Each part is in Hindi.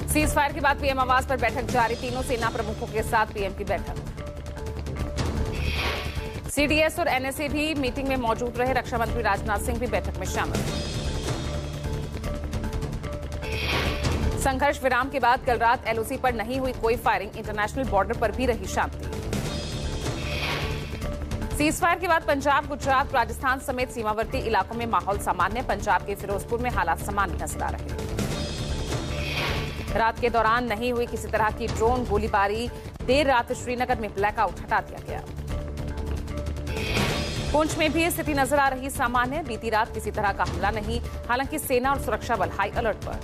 सीज फायर के बाद पीएम आवास पर बैठक जारी, तीनों सेना प्रमुखों के साथ पीएम की बैठक। सीडीएस और एनएसए भी मीटिंग में मौजूद रहे, रक्षा मंत्री राजनाथ सिंह भी बैठक में शामिल। संघर्ष विराम के बाद कल रात एलओसी पर नहीं हुई कोई फायरिंग, इंटरनेशनल बॉर्डर पर भी रही शांति। सीज फायर के बाद पंजाब, गुजरात, राजस्थान समेत सीमावर्ती इलाकों में माहौल सामान्य, पंजाब के फिरोजपुर में हालात सामान्य नजर आ रहे। रात के दौरान नहीं हुई किसी तरह की ड्रोन गोलीबारी, देर रात श्रीनगर में ब्लैकआउट हटा दिया गया। पुंछ में भी स्थिति नजर आ रही सामान्य, बीती रात किसी तरह का हमला नहीं, हालांकि सेना और सुरक्षा बल हाई अलर्ट पर।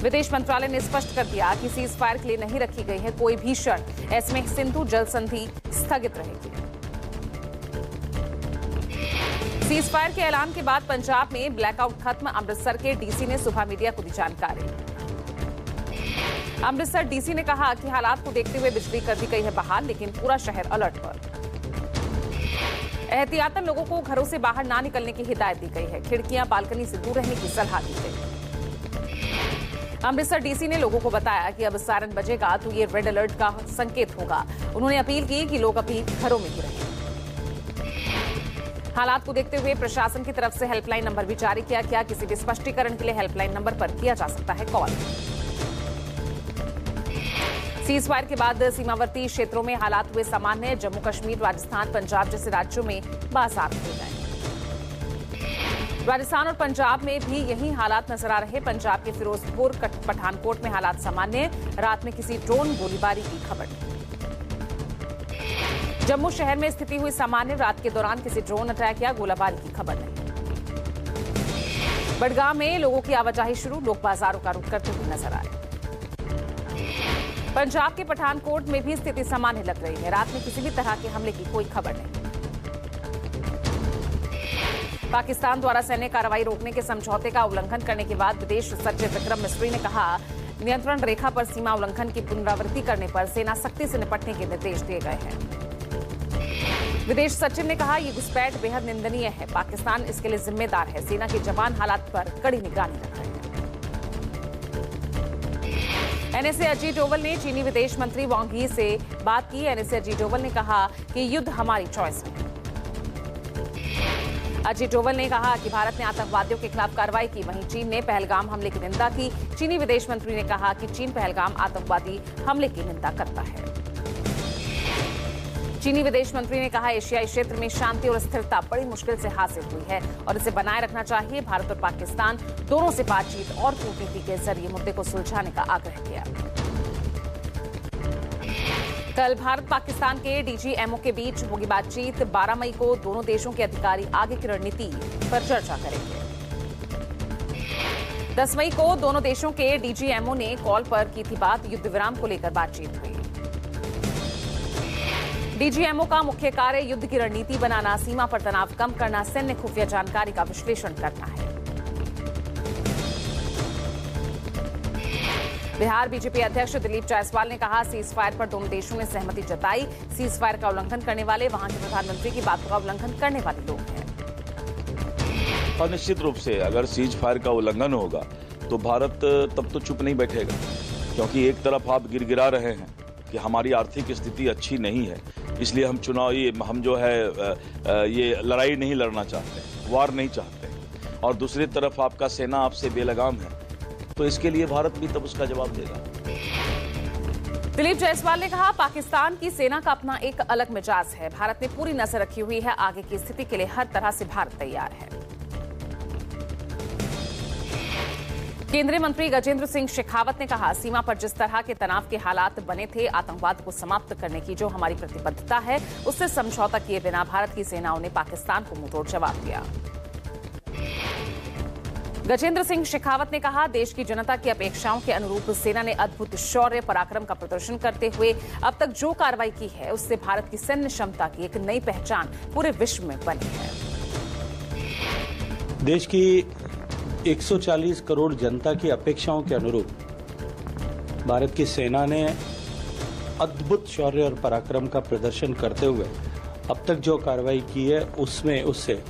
विदेश मंत्रालय ने स्पष्ट कर दिया कि सीज फायर के लिए नहीं रखी गई है कोई भी शर्त, ऐसे में सिंधु जल संधि स्थगित रहेगी। सीज फायर के ऐलान के बाद पंजाब में ब्लैकआउट खत्म, अमृतसर के डीसी ने सुबह मीडिया को दी जानकारी। अमृतसर डीसी ने कहा कि हालात को देखते हुए बिजली कर दी गई है बहाल, लेकिन पूरा शहर अलर्ट पर। एहतियातन लोगों को घरों से बाहर ना निकलने की हिदायत दी गई है, खिड़कियां बालकनी से दूर रहने की सलाह दी गई। अमृतसर डीसी ने लोगों को बताया कि अब सायरन बजेगा तो ये रेड अलर्ट का संकेत होगा। उन्होंने अपील की कि लोग अभी घरों में ही रहें। हालात को देखते हुए प्रशासन की तरफ से हेल्पलाइन नंबर भी जारी किया गया, किसी भी स्पष्टीकरण के लिए हेल्पलाइन नंबर पर किया जा सकता है कॉल। सीज फायर के बाद सीमावर्ती क्षेत्रों में हालात हुए सामान्य, जम्मू कश्मीर, राजस्थान, पंजाब जैसे राज्यों में बाजार खुल गए। राजस्थान और पंजाब में भी यही हालात नजर आ रहे। पंजाब के फिरोजपुर, पठानकोट में हालात सामान्य, रात में किसी ड्रोन गोलीबारी की खबर नहीं। जम्मू शहर में स्थिति हुई सामान्य, रात के दौरान किसी ड्रोन अटैक या गोलाबारी की खबर नहीं। बड़गांव में लोगों की आवाजाही शुरू, लोग बाजारों का रुख करते हुए नजर आए। पंजाब के पठानकोट में भी स्थिति सामान्य लग रही है, रात में किसी भी तरह के हमले की कोई खबर नहीं। पाकिस्तान द्वारा सैन्य कार्रवाई रोकने के समझौते का उल्लंघन करने के बाद विदेश सचिव विक्रम मिस्री ने कहा, नियंत्रण रेखा पर सीमा उल्लंघन की पुनरावृत्ति करने पर सेना सख्ती से निपटने के निर्देश दिए गए हैं। विदेश सचिव ने कहा, ये घुसपैठ बेहद निंदनीय है, पाकिस्तान इसके लिए जिम्मेदार है, सेना के जवान हालात पर कड़ी निगरानी रख रहे हैं। एनएसए अजीत डोवल ने चीनी विदेश मंत्री वांग यी से बात की। एनएसए अजीत डोवल ने कहा कि युद्ध हमारी चॉइस में है। अजीत डोवल ने कहा कि भारत ने आतंकवादियों के खिलाफ कार्रवाई की, वहीं चीन ने पहलगाम हमले की निंदा की। चीनी विदेश मंत्री ने कहा कि चीन पहलगाम आतंकवादी हमले की निंदा करता है। चीनी विदेश मंत्री ने कहा, एशियाई क्षेत्र में शांति और स्थिरता बड़ी मुश्किल से हासिल हुई है और इसे बनाए रखना चाहिए। भारत और पाकिस्तान दोनों से बातचीत और कूटनीति के जरिए मुद्दे को सुलझाने का आग्रह किया। कल भारत पाकिस्तान के डीजीएमओ के बीच होगी बातचीत। 12 मई को दोनों देशों के अधिकारी आगे की रणनीति पर चर्चा करेंगे। 10 मई को दोनों देशों के डीजीएमओ ने कॉल पर की थी बात, युद्ध विराम को लेकर बातचीत हुई। डीजीएमओ का मुख्य कार्य युद्ध की रणनीति बनाना, सीमा पर तनाव कम करना, सैन्य खुफिया जानकारी का विश्लेषण करना है। बिहार बीजेपी अध्यक्ष दिलीप जायसवाल ने कहा, सीज फायर पर दोनों देशों ने सहमति जताई। सीज फायर का उल्लंघन करने वाले वहां के प्रधानमंत्री की बातों का उल्लंघन करने वाले लोग हैं। और निश्चित रूप से अगर सीज फायर का उल्लंघन होगा तो भारत तब तो चुप नहीं बैठेगा, क्योंकि एक तरफ आप गिड़गिड़ा रहे हैं कि हमारी आर्थिक स्थिति अच्छी नहीं है, इसलिए हम जो है ये लड़ाई नहीं लड़ना चाहते, वार नहीं चाहते, और दूसरी तरफ आपका सेना आपसे बेलगाम है, तो इसके लिए भारत भी तब उसका जवाब देगा। दिलीप जायसवाल ने कहा, पाकिस्तान की सेना का अपना एक अलग मिजाज है, भारत ने पूरी नजर रखी हुई है, आगे की स्थिति के लिए हर तरह से भारत तैयार है। केंद्रीय मंत्री गजेंद्र सिंह शेखावत ने कहा, सीमा पर जिस तरह के तनाव के हालात बने थे, आतंकवाद को समाप्त करने की जो हमारी प्रतिबद्धता है, उससे समझौता किए बिना भारत की सेनाओं ने पाकिस्तान को मुंहतोड़ जवाब दिया। गजेंद्र सिंह शेखावत ने कहा, देश की जनता की अपेक्षाओं के अनुरूप सेना ने अद्भुत शौर्य पराक्रम का प्रदर्शन करते हुए अब तक जो कार्रवाई की है, उससे भारत की सैन्य क्षमता की एक नई पहचान पूरे विश्व में बनी है। देश की 140 करोड़ जनता की अपेक्षाओं के अनुरूप भारत की सेना ने अद्भुत शौर्य और पराक्रम का प्रदर्शन करते हुए अब तक जो कार्रवाई की है, उससे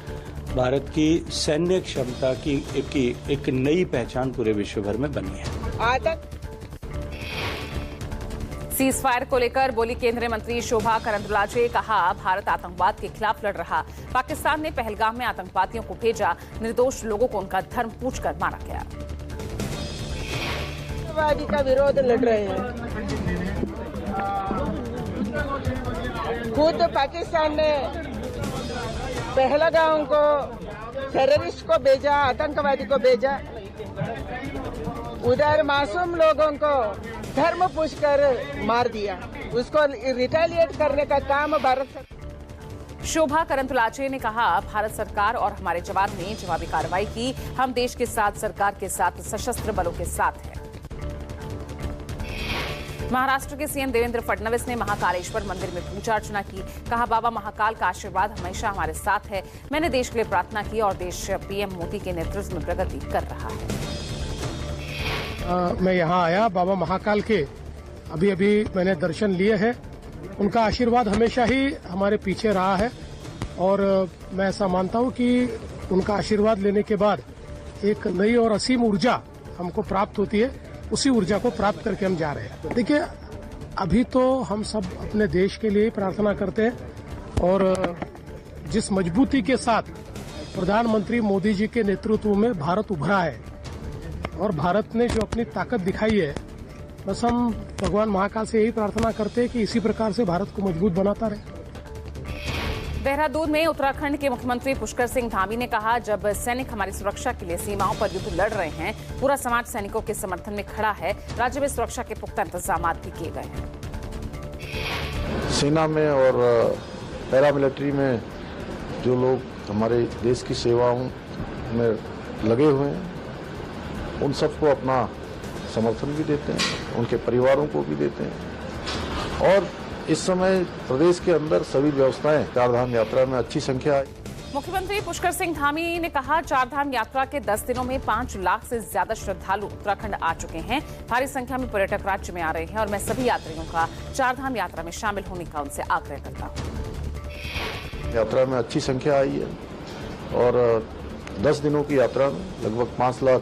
भारत की सैन्य क्षमता की एक नई पहचान पूरे विश्व भर में बनी है। आतंक सीज फायर को लेकर बोली केंद्रीय मंत्री शोभा करंदलाजे। कहा, भारत आतंकवाद के खिलाफ लड़ रहा। पाकिस्तान ने पहलगाम में आतंकवादियों को भेजा। निर्दोष लोगों को उनका धर्म पूछकर मारा गया। आतंकवादी का विरोध लड़ रहे हैं। खुद पाकिस्तान ने पहलगाम को टेररिस्ट को भेजा, आतंकवादी को भेजा। उधर मासूम लोगों को धर्म पूछकर मार दिया। उसको रिटेलिएट करने का काम भारत सरकार। शोभा करंदलाजे ने कहा, भारत सरकार और हमारे जवान ने जवाबी कार्रवाई की। हम देश के साथ, सरकार के साथ, सशस्त्र बलों के साथ हैं। महाराष्ट्र के सीएम देवेंद्र फडणवीस ने महाकालेश्वर मंदिर में पूजा अर्चना की। कहा, बाबा महाकाल का आशीर्वाद हमेशा हमारे साथ है। मैंने देश के लिए प्रार्थना की और देश पीएम मोदी के नेतृत्व में प्रगति कर रहा है। मैं यहाँ आया, बाबा महाकाल के अभी मैंने दर्शन लिए हैं। उनका आशीर्वाद हमेशा ही हमारे पीछे रहा है और मैं ऐसा मानता हूँ कि उनका आशीर्वाद लेने के बाद एक नई और असीम ऊर्जा हमको प्राप्त होती है। उसी ऊर्जा को प्राप्त करके हम जा रहे हैं। देखिए, अभी तो हम सब अपने देश के लिए ही प्रार्थना करते हैं और जिस मजबूती के साथ प्रधानमंत्री मोदी जी के नेतृत्व में भारत उभरा है और भारत ने जो अपनी ताकत दिखाई है, बस हम भगवान महाकाल से यही प्रार्थना करते हैं कि इसी प्रकार से भारत को मजबूत बनाता रहे। देहरादून में उत्तराखंड के मुख्यमंत्री पुष्कर सिंह धामी ने कहा, जब सैनिक हमारी सुरक्षा के लिए सीमाओं पर युद्ध लड़ रहे हैं, पूरा समाज सैनिकों के समर्थन में खड़ा है। राज्य में सुरक्षा के पुख्ता इंतजाम भी किए गए हैं। सेना में और पैरामिलिट्री में जो लोग हमारे देश की सेवाओं में लगे हुए हैं, उन सबको अपना समर्थन भी देते हैं, उनके परिवारों को भी देते हैं। और इस समय प्रदेश के अंदर सभी व्यवस्थाएं चारधाम यात्रा में अच्छी संख्या है। मुख्यमंत्री पुष्कर सिंह धामी ने कहा, चारधाम यात्रा के 10 दिनों में 5 लाख से ज्यादा श्रद्धालु उत्तराखंड आ चुके हैं। भारी संख्या में पर्यटक राज्य में आ रहे हैं और मैं सभी यात्रियों का चारधाम यात्रा में शामिल होने का उनसे आग्रह करता हूँ। यात्रा में अच्छी संख्या आई है और 10 दिनों की यात्रा में लगभग 5 लाख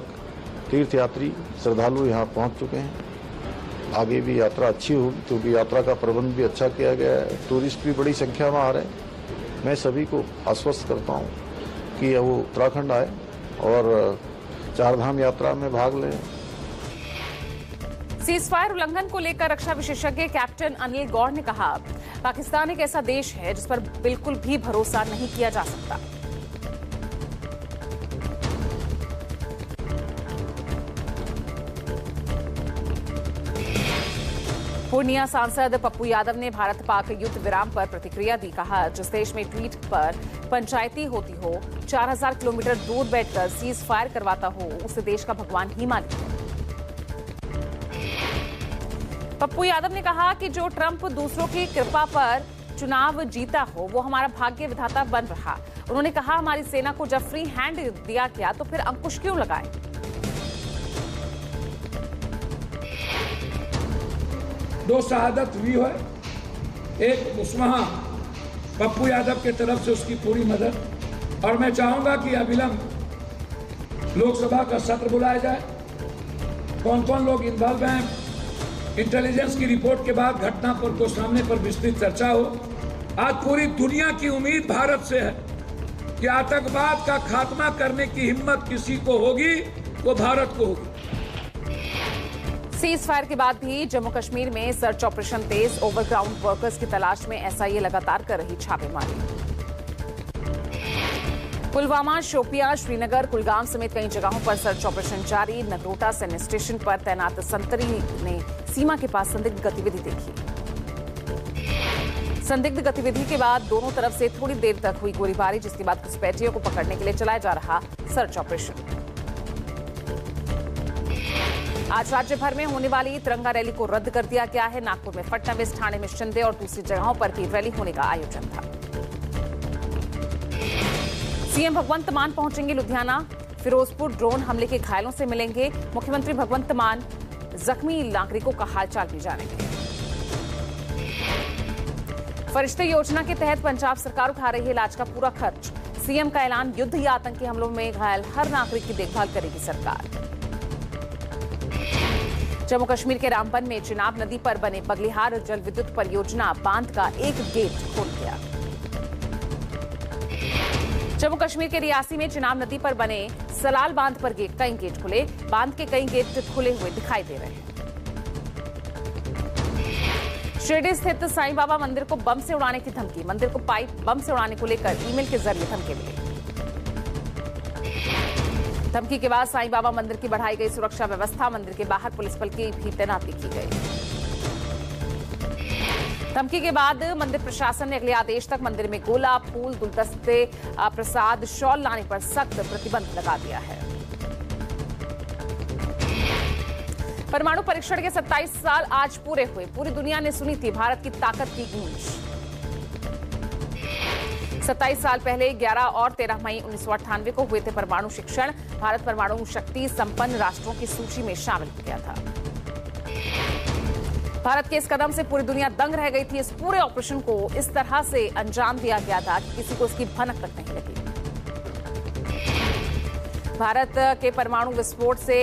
तीर्थयात्री श्रद्धालु यहाँ पहुँच चुके हैं। आगे भी यात्रा अच्छी होगी क्योंकि यात्रा का प्रबंध भी अच्छा किया गया है। टूरिस्ट भी बड़ी संख्या में आ रहे हैं। मैं सभी को आश्वस्त करता हूँ कि वो उत्तराखंड आए और चारधाम यात्रा में भाग लें। सीज फायर उल्लंघन को लेकर रक्षा विशेषज्ञ कैप्टन अनिल गौड़ ने कहा, पाकिस्तान एक ऐसा देश है जिस पर बिल्कुल भी भरोसा नहीं किया जा सकता। पूर्णिया सांसद पप्पू यादव ने भारत पाक युद्ध विराम पर प्रतिक्रिया दी। कहा, जिस देश में ट्वीट पर पंचायती होती हो, 4000 किलोमीटर दूर बैठकर सीज फायर करवाता हो, उसे देश का भगवान ही मालिक है। पप्पू यादव ने कहा कि जो ट्रंप दूसरों की कृपा पर चुनाव जीता हो, वो हमारा भाग्य विधाता बन रहा। उन्होंने कहा, हमारी सेना को जब फ्री हैंड दिया गया तो फिर अंकुश क्यों लगाए। दो शहादत हुई है, एक उस्माहा पप्पू यादव के तरफ से उसकी पूरी मदद। और मैं चाहूंगा कि अविलंब लोकसभा का सत्र बुलाया जाए। कौन कौन लोग इन्वॉल्व हैं, इंटेलिजेंस की रिपोर्ट के बाद घटना पर को सामने पर विस्तृत चर्चा हो। आज पूरी दुनिया की उम्मीद भारत से है कि आतंकवाद का खात्मा करने की हिम्मत किसी को होगी, वो भारत को होगी। सीज फायर के बाद भी जम्मू कश्मीर में सर्च ऑपरेशन तेज। ओवरग्राउंड वर्कर्स की तलाश में एसआईए लगातार कर रही छापेमारी। पुलवामा, शोपियां, श्रीनगर, कुलगाम समेत कई जगहों पर सर्च ऑपरेशन जारी। नगरोटा सैन्य स्टेशन पर तैनात संतरी ने सीमा के पास संदिग्ध गतिविधि देखी। संदिग्ध गतिविधि के बाद दोनों तरफ से थोड़ी देर तक हुई गोलीबारी, जिसके बाद घुसपैठियों को पकड़ने के लिए चलाया जा रहा सर्च ऑपरेशन। आज राज्य भर में होने वाली तिरंगा रैली को रद्द कर दिया गया है। नागपुर में फडणवीस, ठाणे में शिंदे और दूसरी जगहों पर भी रैली होने का आयोजन था। सीएम भगवंत मान पहुंचेंगे लुधियाना। फिरोजपुर ड्रोन हमले के घायलों से मिलेंगे। मुख्यमंत्री भगवंत मान जख्मी नागरिकों का हालचाल भी जानेंगे। फरिश्ते योजना के तहत पंजाब सरकार उठा रही है इलाज का पूरा खर्च। सीएम का ऐलान, युद्ध या आतंकी हमलों में घायल हर नागरिक की देखभाल करेगी सरकार। जम्मू कश्मीर के रामबन में चिनाब नदी पर बने बगलिहार जल विद्युत परियोजना बांध का एक गेट खोल दिया। जम्मू कश्मीर के रियासी में चिनाब नदी पर बने सलाल बांध पर कई गेट खुले। बांध के कई गेट खुले हुए दिखाई दे रहे हैं। शिरडी स्थित साईं बाबा मंदिर को बम से उड़ाने की धमकी। मंदिर को पाइप बम से उड़ाने को लेकर ईमेल के जरिए धमकी मिली। धमकी के बाद साईं बाबा मंदिर की बढ़ाई गई सुरक्षा व्यवस्था। मंदिर के बाहर पुलिस बल की भी तैनाती की गई। धमकी के बाद मंदिर प्रशासन ने अगले आदेश तक मंदिर में गोला, फूल, गुलदस्ते, प्रसाद, शॉल लाने पर सख्त प्रतिबंध लगा दिया है। परमाणु परीक्षण के 27 साल आज पूरे हुए। पूरी दुनिया ने सुनी थी भारत की ताकत की गूंज। 27 साल पहले 11 और 13 मई 1998 को हुए थे परमाणु शिक्षण। भारत परमाणु शक्ति संपन्न राष्ट्रों की सूची में शामिल हो गया था। भारत के इस कदम से पूरी दुनिया दंग रह गई थी। इस पूरे ऑपरेशन को इस तरह से अंजाम दिया गया था कि किसी को इसकी भनक तक नहीं लगी। भारत के परमाणु विस्फोट से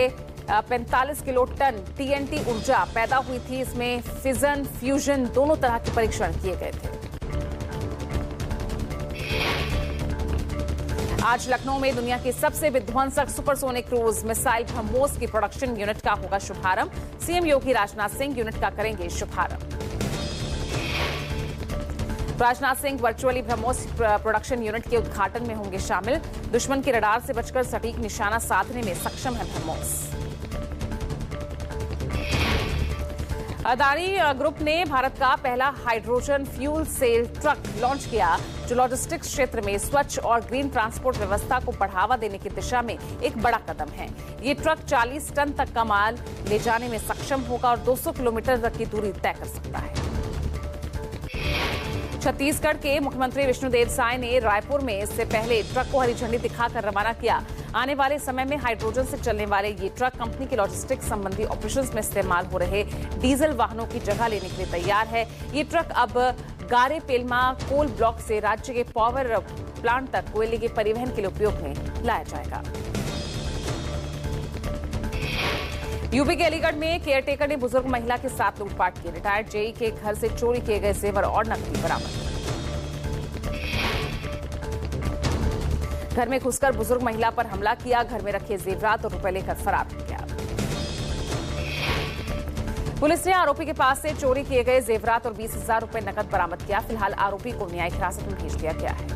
45 किलो टन TNT ऊर्जा पैदा हुई थी। इसमें फिजन, फ्यूजन दोनों तरह के परीक्षण किए गए थे। आज लखनऊ में दुनिया की सबसे विध्वंसक सुपरसोनिक क्रूज मिसाइल ब्रह्मोस की प्रोडक्शन यूनिट का होगा शुभारंभ। सीएम योगी राजनाथ सिंह यूनिट का करेंगे शुभारंभ। Rajnath Singh virtually BrahMos production unit के उद्घाटन में होंगे शामिल। दुश्मन के रडार से बचकर सटीक निशाना साधने में सक्षम है ब्रह्मोस। अदानी ग्रुप ने भारत का पहला hydrogen fuel cell truck launch किया, जो लॉजिस्टिक्स क्षेत्र में स्वच्छ और ग्रीन ट्रांसपोर्ट व्यवस्था को बढ़ावा देने की दिशा में एक बड़ा कदम है। ये ट्रक 40 टन तक का माल ले जाने में सक्षम होगा और 200 किलोमीटर तक की दूरी तय कर सकता है। छत्तीसगढ़ के मुख्यमंत्री विष्णुदेव साय ने रायपुर में इससे पहले ट्रक को हरी झंडी दिखाकर रवाना किया। आने वाले समय में हाइड्रोजन से चलने वाले ये ट्रक कंपनी के लॉजिस्टिक्स संबंधी ऑपरेशंस में इस्तेमाल हो रहे डीजल वाहनों की जगह लेने के लिए तैयार है। ये ट्रक अब गारे पेलमा कोल ब्लॉक से राज्य के पावर प्लांट तक कोयले के परिवहन के लिए उपयोग में लाया जाएगा। यूपी के अलीगढ़ में केयरटेकर ने बुजुर्ग महिला के साथ लूटपाट की। रिटायर्ड जेई के घर से चोरी किए गए जेवर और नकदी बरामद। घर में घुसकर बुजुर्ग महिला पर हमला किया। घर में रखे जेवरात और रुपए लेकर फरार हो गया। पुलिस ने आरोपी के पास से चोरी किए गए जेवरात और 20,000 रुपए नकद बरामद किया। फिलहाल आरोपी को न्यायिक हिरासत में भेज दिया गया है।